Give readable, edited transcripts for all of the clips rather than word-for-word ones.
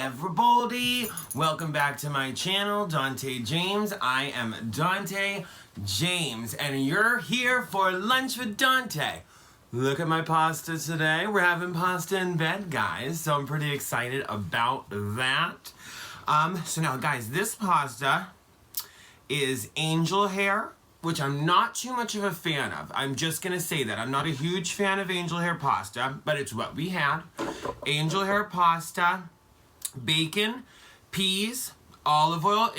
everybody, welcome back to my channel, Dante James. I am Dante James and you're here for lunch with Dante. Look at my pasta today. We're having pasta in bed, guys, so I'm pretty excited about that. So now guys, this pasta is angel hair, which I'm not too much of a fan of. I'm just gonna say that. I'm not a huge fan of angel hair pasta, but it's what we had. Angel hair pasta, bacon, peas, olive oil.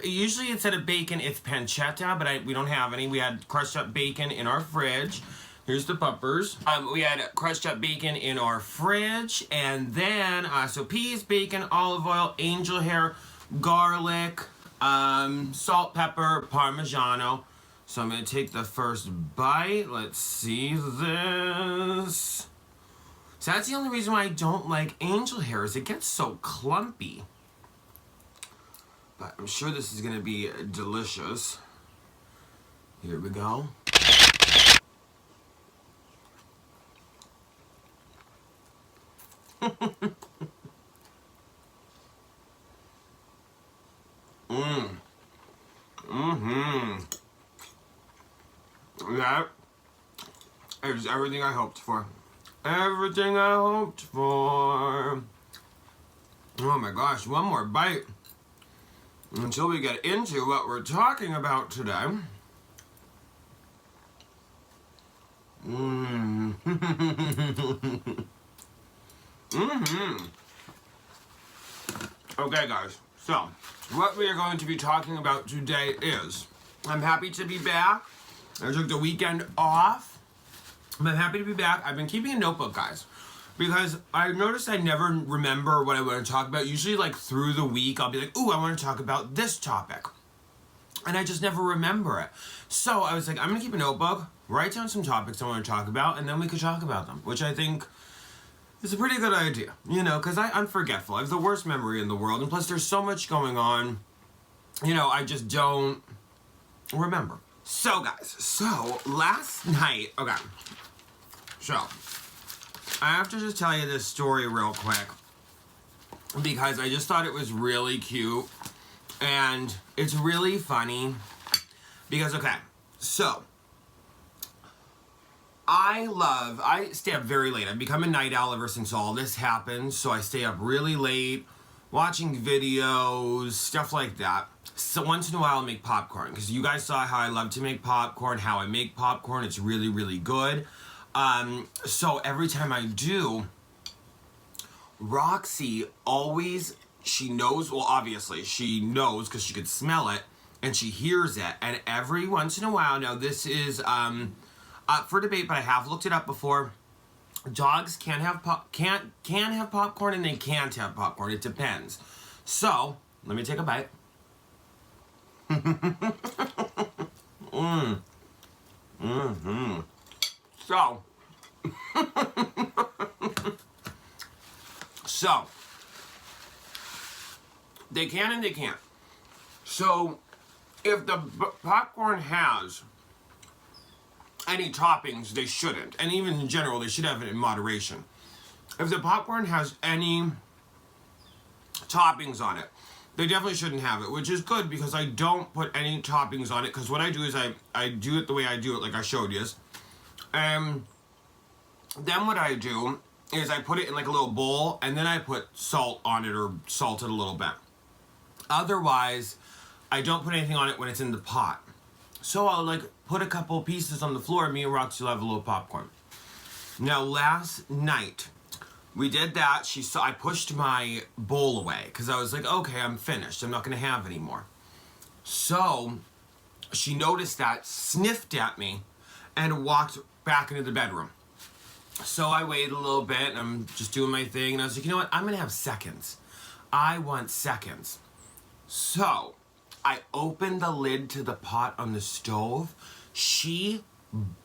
Usually instead of bacon, it's pancetta, but we don't have any. We had crushed up bacon in our fridge. Here's the puppers. We had crushed up bacon in our fridge, and then, so peas, bacon, olive oil, angel hair, garlic, salt, pepper, Parmigiano. So I'm gonna take the first bite. Let's see this. So that's the only reason why I don't like angel hair, is it gets so clumpy. But I'm sure this is gonna be delicious. Here we go. That is everything I hoped for. Everything I hoped for. Oh my gosh, one more bite until we get into what we're talking about today. Okay guys, so what we are going to be talking about today is, I'm happy to be back. I took the weekend off, but I'm happy to be back. I've been keeping a notebook, guys, because I noticed I never remember what I want to talk about. Usually, like, through the week, I'll be like, ooh, I want to talk about this topic. And I just never remember it. So I was like, I'm going to keep a notebook, write down some topics I want to talk about, and then we could talk about them, which I think is a pretty good idea, you know, because I'm forgetful. I have the worst memory in the world, and plus there's so much going on, you know, I just don't remember. So guys, so last night, okay, so I have to just tell you this story real quick because I just thought it was really cute and it's really funny because, okay, so I stay up very late. I've become a night owl ever since all this happened, so I stay up really late watching videos, stuff like that. So once in a while I'll make popcorn, because you guys saw how I love to make popcorn, how I make popcorn. It's really, really good. So every time I do, Roxy always, she knows, well obviously she knows because she could smell it and she hears it. And every once in a while, now this is up for debate, but I have looked it up before. Dogs can have have popcorn and they can't have popcorn. It depends. So let me take a bite. So, so they can and they can't. So if the popcorn has any toppings, they shouldn't. And even in general, they should have it in moderation. If the popcorn has any toppings on it, they definitely shouldn't have it, which is good because I don't put any toppings on it, because what I do is I do it the way I do it, like I showed you. And then what I do is I put it in like a little bowl and then I put salt on it or salt it a little bit. Otherwise, I don't put anything on it when it's in the pot. So I'll like put a couple pieces on the floor and me and Roxy will have a little popcorn. Now last night, we did that. I pushed my bowl away because I was like, okay, I'm finished. I'm not going to have any more. So she noticed that, sniffed at me, and walked back into the bedroom. So I waited a little bit, and I'm just doing my thing, and I was like, you know what? I'm going to have seconds. I want seconds. So I opened the lid to the pot on the stove. She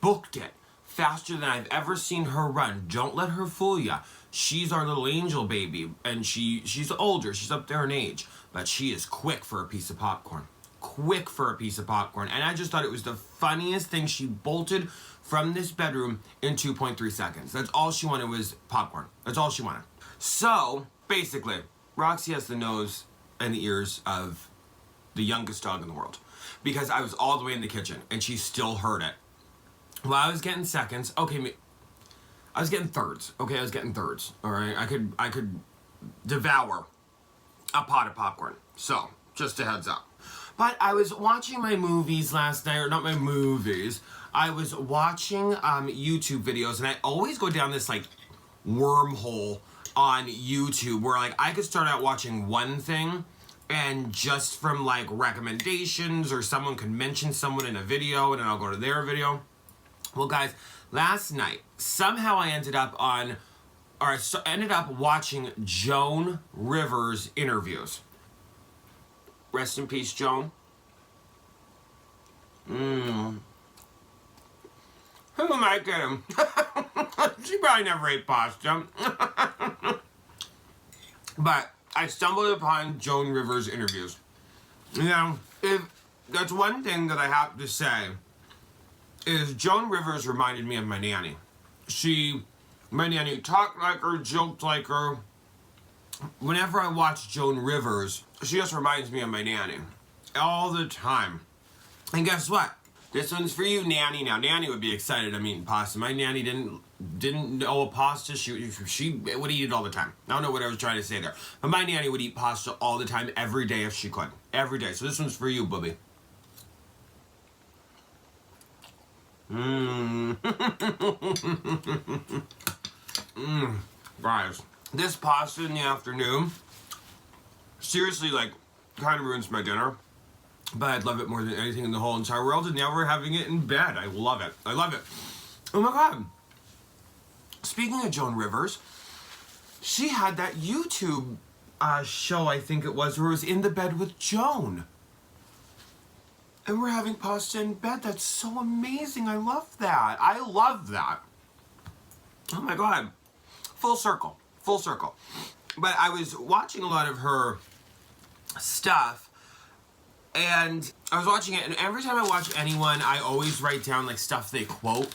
booked it faster than I've ever seen her run. Don't let her fool ya. She's our little angel baby, and she's older. She's up there in age, but she is quick for a piece of popcorn. Quick for a piece of popcorn. And I just thought it was the funniest thing. She bolted from this bedroom in 2.3 seconds. That's all she wanted was popcorn. That's all she wanted. So, basically, Roxy has the nose and the ears of the youngest dog in the world. Because I was all the way in the kitchen and she still heard it. Well, I was getting seconds. Okay, I was getting thirds. Okay, I was getting thirds. All right, I could devour a pot of popcorn. So, just a heads up. But I was watching my movies last night, or not my movies. I was watching YouTube videos, and I always go down this like wormhole on YouTube where like I could start out watching one thing, and just from like recommendations or someone could mention someone in a video, and then I'll go to their video. Well, guys, last night somehow I ended up watching Joan Rivers interviews. Rest in peace, Joan. Who might get him? She probably never ate pasta. But I stumbled upon Joan Rivers interviews. You know, if that's one thing that I have to say, is Joan Rivers reminded me of my nanny. My nanny talked like her, joked like her. Whenever I watch Joan Rivers, she just reminds me of my nanny. All the time. And guess what? This one's for you, Nanny. Now, Nanny would be excited I'm eating pasta. My nanny didn't know a pasta. She would eat it all the time. I don't know what I was trying to say there. But my nanny would eat pasta all the time, every day if she could. Every day. So this one's for you, booby. Guys, this pasta in the afternoon, seriously, like, kind of ruins my dinner. But I'd love it more than anything in the whole entire world, and now we're having it in bed. I love it. I love it. Oh my God. Speaking of Joan Rivers, she had that YouTube show, I think it was, where it was In the Bed with Joan. And we're having pasta in bed. That's so amazing. I love that. I love that. Oh my God. Full circle. Full circle. But I was watching a lot of her stuff, and I was watching it, and every time I watch anyone, I always write down like stuff they quote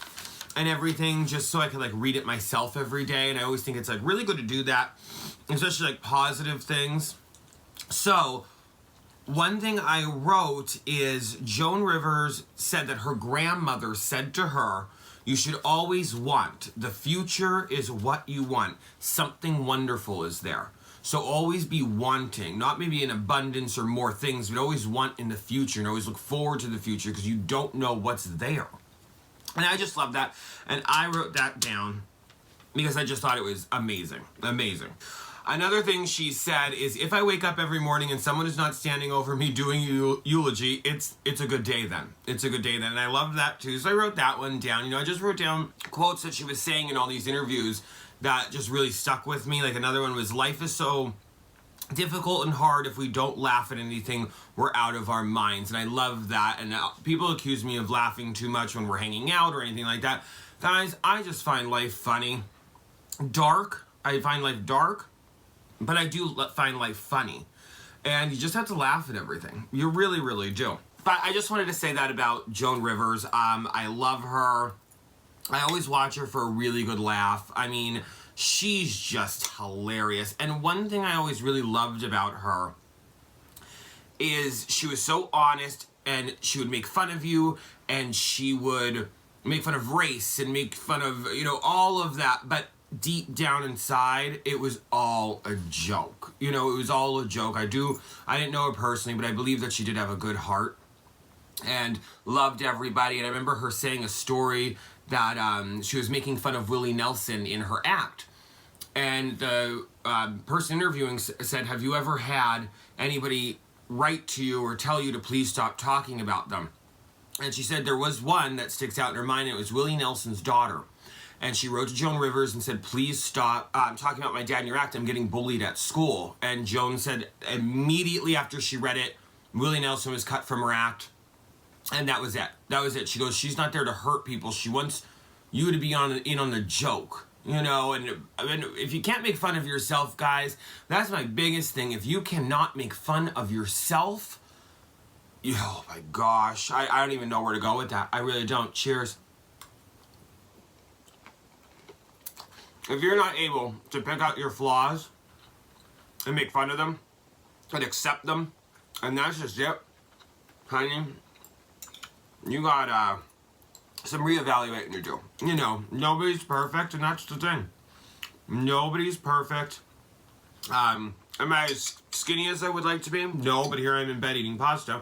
and everything, just so I can like read it myself every day. And I always think it's like really good to do that, especially like positive things. So one thing I wrote is Joan Rivers said that her grandmother said to her, "You should always want. The future is what you want. Something wonderful is there." So always be wanting, not maybe in abundance or more things, but always want in the future and always look forward to the future because you don't know what's there. And I just love that. And I wrote that down because I just thought it was amazing. Amazing. Another thing she said is, if I wake up every morning and someone is not standing over me doing eulogy, it's a good day then. It's a good day then. And I love that too. So I wrote that one down. You know, I just wrote down quotes that she was saying in all these interviews that just really stuck with me. Like another one was, life is so difficult and hard. If we don't laugh at anything, we're out of our minds. And I love that. And people accuse me of laughing too much when we're hanging out or anything like that. Guys, I just find life funny. Dark. I find life dark. But I do find life funny. And you just have to laugh at everything. You really, really do. But I just wanted to say that about Joan Rivers. I love her. I always watch her for a really good laugh. I mean, she's just hilarious. And one thing I always really loved about her is she was so honest, and she would make fun of you, and she would make fun of race and make fun of, you know, all of that. But deep down inside, it was all a joke. You know, it was all a joke. I didn't know her personally, but I believe that she did have a good heart and loved everybody. And I remember her saying a story that she was making fun of Willie Nelson in her act. And the person interviewing said, "Have you ever had anybody write to you or tell you to please stop talking about them?" And she said there was one that sticks out in her mind, and it was Willie Nelson's daughter. And she wrote to Joan Rivers and said, "Please stop talking about my dad in your act. I'm getting bullied at school." And Joan said immediately after she read it, Willie Nelson was cut from her act. And that was it. That was it. She goes, she's not there to hurt people. She wants you to be in on the joke. You know, and if you can't make fun of yourself, guys, that's my biggest thing. If you cannot make fun of yourself, oh my gosh, I don't even know where to go with that. I really don't. Cheers. If you're not able to pick out your flaws and make fun of them and accept them. And that's just it. Honey, you got some reevaluating to do. You know, nobody's perfect, and that's the thing. Nobody's perfect. Am I as skinny as I would like to be? No, but here I'm in bed eating pasta.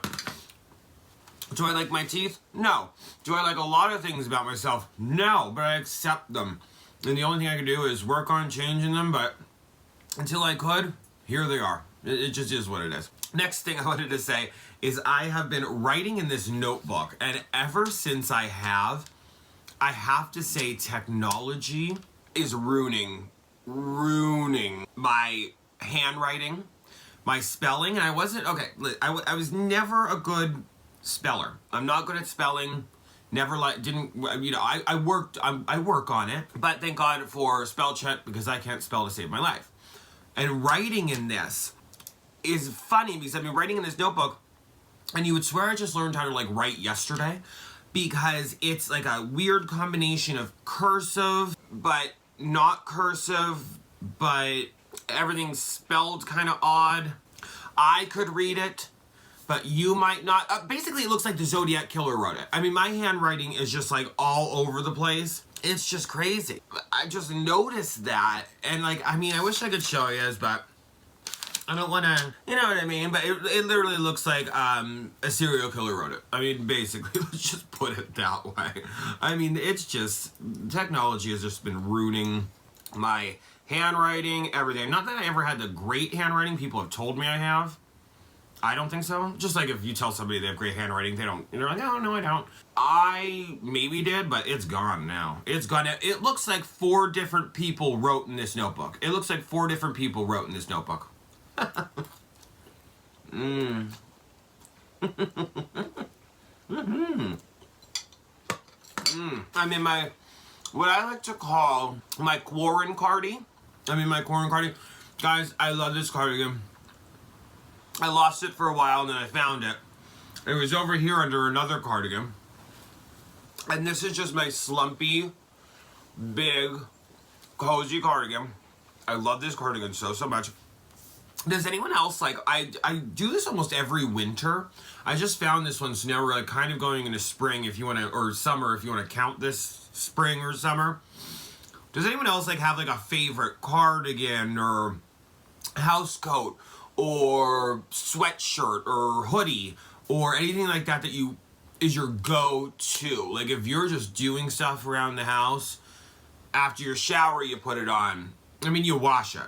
Do I like my teeth? No. Do I like a lot of things about myself? No, but I accept them. And the only thing I can do is work on changing them, but until I could, here they are. It just is what it is. Next thing I wanted to say is I have been writing in this notebook, and ever since I have to say technology is ruining my handwriting, my spelling, and I wasn't, okay, I was never a good speller. I'm not good at spelling. Never I work on it, but thank God for spell check because I can't spell to save my life. And writing in this is funny because I've been writing in this notebook, and you would swear I just learned how to like write yesterday, because it's like a weird combination of cursive, but not cursive, but everything's spelled kind of odd. I could read it, but you might not. Basically, it looks like the Zodiac Killer wrote it. I mean, my handwriting is just like all over the place. It's just crazy. I just noticed that, and like, I mean, I wish I could show you, but I don't want to, you know what I mean? But it literally looks like a serial killer wrote it. I mean, basically, let's just put it that way. I mean, it's just, technology has just been ruining my handwriting, everything. Not that I ever had the great handwriting people have told me I have. I don't think so. Just like if you tell somebody they have great handwriting, they're like, oh, no, I don't. I maybe did, but it's gone now. It's gone. It looks like 4 different people wrote in this notebook. It looks like 4 different people wrote in this notebook. I'm in my, what I like to call my quarantine cardi. I'm in my quarantine cardi. Guys, I love this cardigan. I lost it for a while and then I found it. It was over here under another cardigan. And this is just my slumpy, big, cozy cardigan. I love this cardigan so much. Does anyone else, like, I do this almost every winter. I just found this one, so now we're like kind of going into spring if you want to, or summer if you want to count this spring or summer. Does anyone else like have like a favorite cardigan or house coat or sweatshirt or hoodie or anything like that that you is your go-to? Like if you're just doing stuff around the house, after your shower you put it on. I mean, you wash it.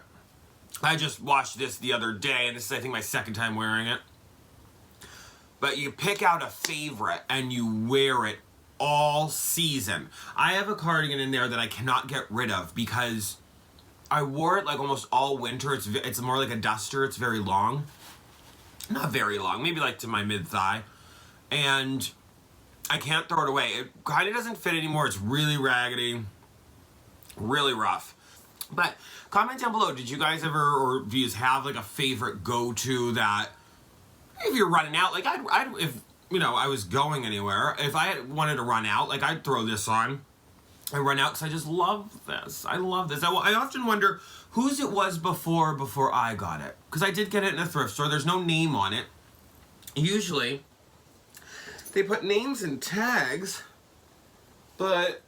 I just washed this the other day, and this is, I think, my second time wearing it. But you pick out a favorite, and you wear it all season. I have a cardigan in there that I cannot get rid of because I wore it, like, almost all winter. It's more like a duster. It's very long. Not very long. Maybe, like, to my mid-thigh. And I can't throw it away. It kind of doesn't fit anymore. It's really raggedy. Really rough. But comment down below, did you guys ever, or do you have like a favorite go-to that if you're running out, like I'd if, you know, I was going anywhere, if I wanted to run out, like I'd throw this on and run out because I just love this. I love this. I often wonder whose it was before I got it. Because I did get it in a thrift store. There's no name on it. Usually, they put names and tags, but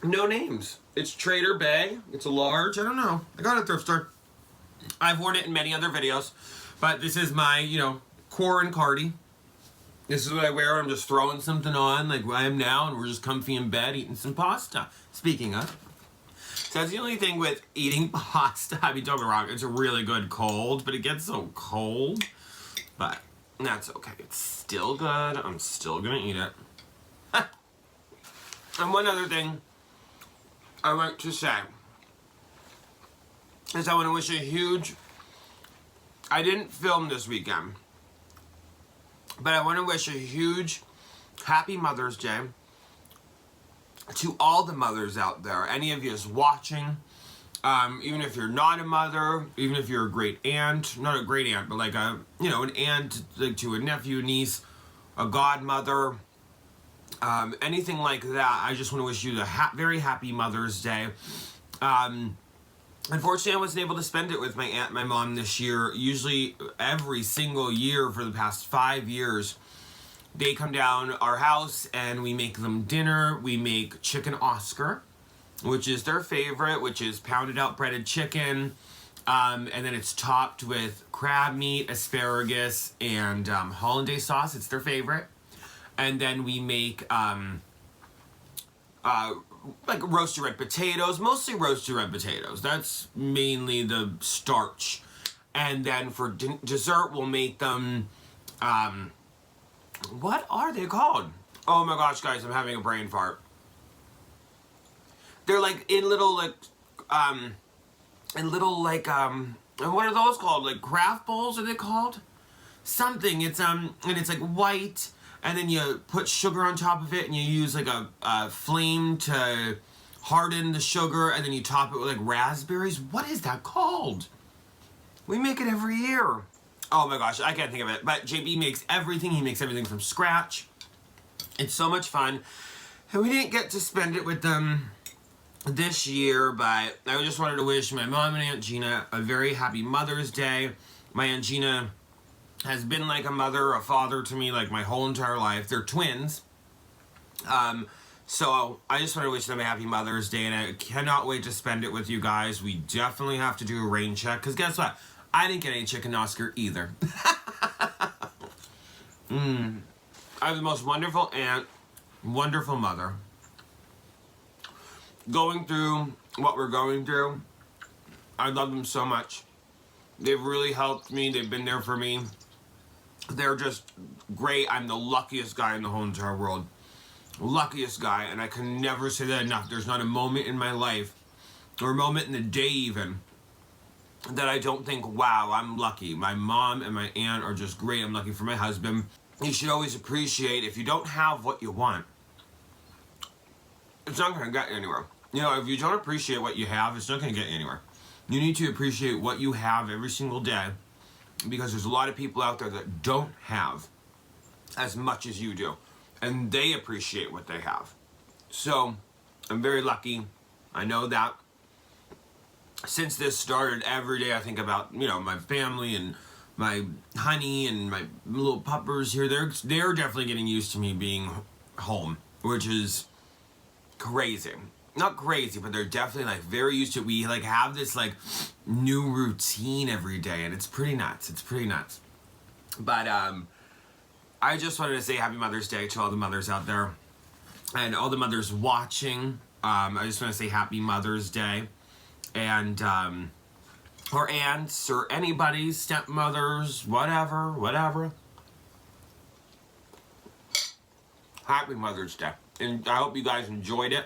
no names. It's Trader Bay. It's a large. I don't know. I got it at thrift store. I've worn it in many other videos. But this is my, you know, quarantine cardi. This is what I wear. I'm just throwing something on like I am now. And we're just comfy in bed eating some pasta. Speaking of. So that's the only thing with eating pasta. I mean, don't get me wrong. It's a really good cold. But it gets so cold. But that's okay. It's still good. I'm still going to eat it. And one other thing I want to say is I want to wish a huge, I didn't film this weekend, but I want to wish a huge happy Mother's Day to all the mothers out there. Any of you is watching, even if you're not a mother, even if you're a great aunt, not a great aunt, but like a, you know, an aunt like to a nephew, niece, a godmother, anything like that. I just want to wish you the very happy Mother's Day. Unfortunately, I wasn't able to spend it with my aunt and my mom this year. Usually, every single year for the past 5 years, they come down our house and we make them dinner. We make chicken Oscar, which is their favorite, which is pounded out breaded chicken. And then it's topped with crab meat, asparagus, and hollandaise sauce. It's their favorite. And then we make like roasted red potatoes, mostly roasted red potatoes. That's mainly the starch. And then for dessert, we'll make them, what are they called? Oh my gosh, guys, I'm having a brain fart. They're like in little, like, what are those called? Like craft bowls, are they called? Something, it's, and it's like white, and then you put sugar on top of it, and you use like a flame to harden the sugar, and then you top it with like raspberries. What is that called? We make it every year. Oh my gosh, I can't think of it. But JB makes everything. He makes everything from scratch. It's so much fun. And we didn't get to spend it with them this year, but I just wanted to wish my mom and Aunt Gina a very happy Mother's Day. My Aunt Gina has been like a mother, a father to me like my whole entire life. They're twins. So I just want to wish them a happy Mother's Day, and I cannot wait to spend it with you guys. We definitely have to do a rain check, because guess what? I didn't get any chicken Oscar either. I have the most wonderful aunt, wonderful mother. Going through what we're going through, I love them so much. They've really helped me. They've been there for me. They're just great. I'm the luckiest guy in the whole entire world. Luckiest guy, and I can never say that enough. There's not a moment in my life, or a moment in the day even, that I don't think, wow, I'm lucky. My mom and my aunt are just great. I'm lucky for my husband. You should always appreciate, if you don't have what you want, it's not going to get you anywhere. You know, if you don't appreciate what you have, it's not going to get you anywhere. You need to appreciate what you have every single day, because there's a lot of people out there that don't have as much as you do, and they appreciate what they have. So I'm very lucky. I know that. Since this started, every day I think about, you know, my family and my honey and my little puppers here. They're definitely getting used to me being home, which is crazy. Not crazy, but they're definitely like very used to it. We like have this like new routine every day, and it's pretty nuts. It's pretty nuts. But I just wanted to say happy Mother's Day to all the mothers out there, and all the mothers watching. I just want to say happy Mother's Day. And or aunts or anybody's stepmothers, whatever. Happy Mother's Day. And I hope you guys enjoyed it.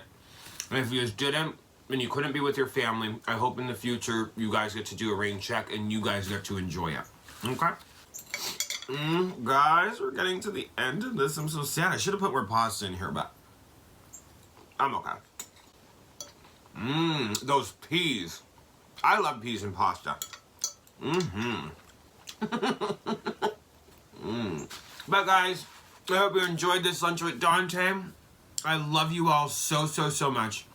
And if you just didn't, and you couldn't be with your family, I hope in the future you guys get to do a rain check and you guys get to enjoy it. Okay? Guys, we're getting to the end of this. I'm so sad. I should have put more pasta in here, but I'm okay. Those peas. I love peas and pasta. But guys, I hope you enjoyed this lunch with Dante. I love you all so much.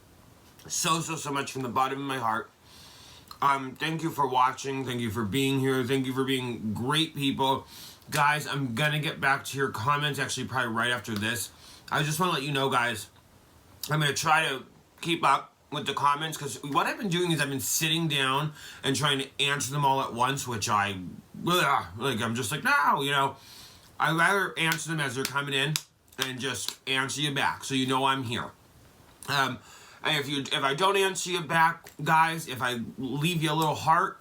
So much from the bottom of my heart. Thank you for watching. Thank you for being here. Thank you for being great people. Guys, I'm gonna get back to your comments actually probably right after this. I just want to let you know, guys, I'm gonna try to keep up with the comments, because what I've been doing is I've been sitting down and trying to answer them all at once, which I'm just like, no, you know, I'd rather answer them as they're coming in and just answer you back, so you know I'm here. And if I don't answer you back, guys, if I leave you a little heart,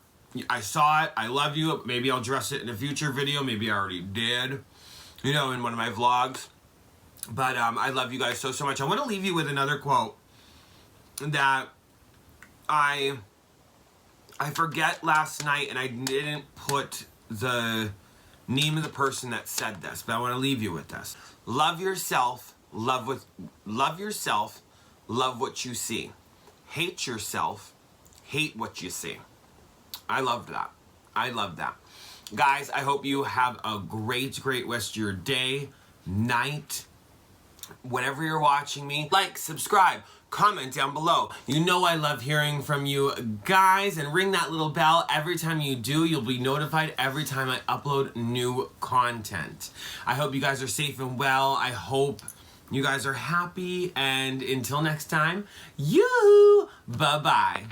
I saw it, I love you, maybe I'll address it in a future video, maybe I already did, you know, in one of my vlogs. But I love you guys so much. I want to leave you with another quote that I forget last night, and I didn't put the name of the person that said this, but I want to leave you with this. Love yourself, love what you see. Hate yourself, hate what you see. I loved that. Guys, I hope you have a great rest of your day, night, whenever you're watching me. Like, subscribe, comment down below. You know I love hearing from you guys, and ring that little bell. Every time you do, you'll be notified every time I upload new content. I hope you guys are safe and well. I hope you guys are happy, and until next time, bye-bye.